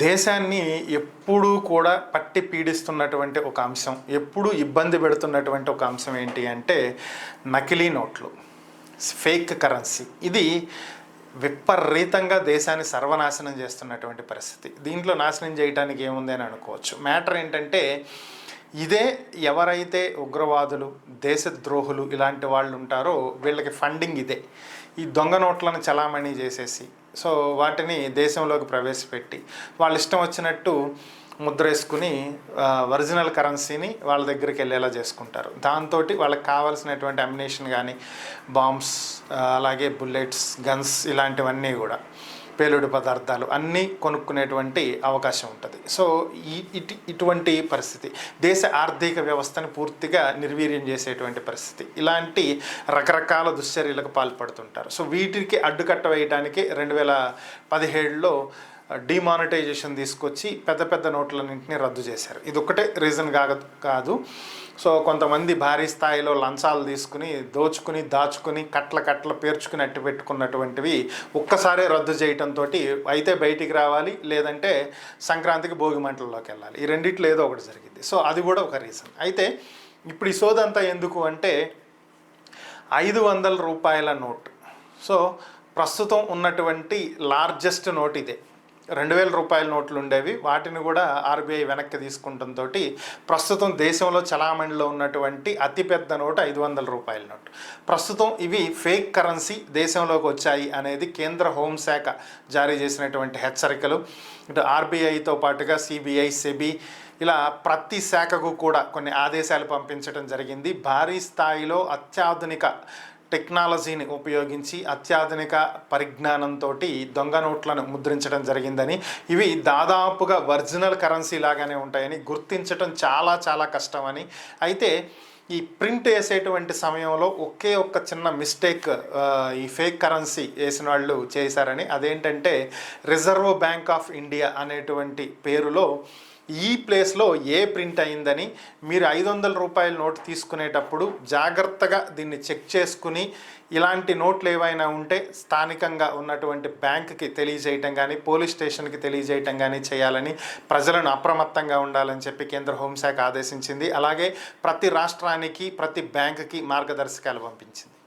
దేశాన్ని ఎప్పుడూ కూడా పట్టి పీడిస్తున్నటువంటి ఒక అంశం, ఎప్పుడూ ఇబ్బంది పెడుతున్నటువంటి ఒక అంశం ఏంటి అంటే నకిలీ నోట్లు, ఫేక్ కరెన్సీ. ఇది విపరీతంగా దేశాన్ని సర్వనాశనం చేస్తున్నటువంటి పరిస్థితి. దీంట్లో నాశనం చేయడానికి ఏముంది అని అనుకోవచ్చు. మ్యాటర్ ఏంటంటే ఇదే ఎవరైతే ఉగ్రవాదులు, దేశద్రోహులు ఇలాంటి వాళ్ళు ఉంటారో వీళ్ళకి ఫండింగ్ ఇదే. ఈ దొంగ నోట్లను చలామణి చేసేసి వాటిని దేశంలోకి ప్రవేశపెట్టి వాళ్ళ ఇష్టం వచ్చినట్టు ముద్రేసుకుని ఒరిజినల్ కరెన్సీని వాళ్ళ దగ్గరికి వెళ్ళేలా చేసుకుంటారు. దాంతో వాళ్ళకి కావాల్సినటువంటి అమ్యునేషన్ కానీ, బాంబ్స్, అలాగే బుల్లెట్స్, గన్స్ ఇలాంటివన్నీ కూడా, పేలుడు పదార్థాలు అన్నీ కొనుక్కునేటువంటి అవకాశం ఉంటుంది. ఇటువంటి పరిస్థితి దేశ ఆర్థిక వ్యవస్థని పూర్తిగా నిర్వీర్యం చేసేటువంటి పరిస్థితి. ఇలాంటి రకరకాల దుశ్చర్యలకు పాల్పడుతుంటారు. వీటికి అడ్డుకట్ట వేయడానికి 2017లో డిమానిటైజేషన్ తీసుకొచ్చి పెద్ద పెద్ద నోట్లన్నింటినీ రద్దు చేశారు. ఇది ఒక్కటే రీజన్ కాదు. కొంతమంది భారీ స్థాయిలో లంచాలు తీసుకుని దాచుకుని కట్ల పేర్చుకుని అట్టి పెట్టుకున్నటువంటివి ఒక్కసారే రద్దు చేయటంతో అయితే బయటికి రావాలి, లేదంటే సంక్రాంతికి భోగి మంటల్లోకి వెళ్ళాలి. ఈ రెండిట్లో ఏదో ఒకటి జరిగింది. అది కూడా ఒక రీజన్. అయితే ఇప్పుడు ఈ సోదంతా ఎందుకు అంటే 500 రూపాయల నోట్. ప్రస్తుతం ఉన్నటువంటి లార్జెస్ట్ నోట్ ఇదే. 2000 రూపాయల నోట్లు ఉండేవి, వాటిని కూడా ఆర్బీఐ వెనక్కి తీసుకుంటంతో ప్రస్తుతం దేశంలో చలామణిలో ఉన్నటువంటి అతిపెద్ద నోటు 500 రూపాయల నోటు. ప్రస్తుతం ఇవి ఫేక్ కరెన్సీ దేశంలోకి వచ్చాయి అనేది కేంద్ర హోంశాఖ జారీ చేసినటువంటి హెచ్చరికలు. ఇటు ఆర్బీఐతో పాటుగా సిబిఐ, సెబీ ఇలా ప్రతి శాఖకు కూడా కొన్ని ఆదేశాలు పంపించడం జరిగింది. భారీ స్థాయిలో అత్యాధునిక టెక్నాలజీని ఉపయోగించి అత్యాధునిక పరిజ్ఞానంతో దొంగ నోట్లను ముద్రించడం జరిగిందని, ఇవి దాదాపుగా ఒరిజినల్ కరెన్సీ లాగానే ఉంటాయని గుర్తించడం చాలా చాలా కష్టమని, అయితే ఈ ప్రింట్ వేసేటువంటి సమయంలో ఒక్క చిన్న మిస్టేక్ ఈ ఫేక్ కరెన్సీ వేసిన వాళ్ళు చేశారని, అదేంటంటే రిజర్వ్ బ్యాంక్ ఆఫ్ ఇండియా అనేటువంటి పేరులో ఈ ప్లేస్లో ఏ ప్రింట్ అయిందని మీరు 500 రూపాయల నోటు తీసుకునేటప్పుడు జాగ్రత్తగా దీన్ని చెక్ చేసుకుని ఇలాంటి నోట్లు ఏవైనా ఉంటే స్థానికంగా ఉన్నటువంటి బ్యాంకుకి తెలియజేయటం కానీ, పోలీస్ స్టేషన్కి తెలియజేయటం కానీ చేయాలని, ప్రజలను అప్రమత్తంగా ఉండాలని చెప్పి కేంద్ర హోంశాఖ ఆదేశించింది. అలాగే ప్రతి రాష్ట్రానికి, ప్రతి బ్యాంకుకి మార్గదర్శకాలు పంపించింది.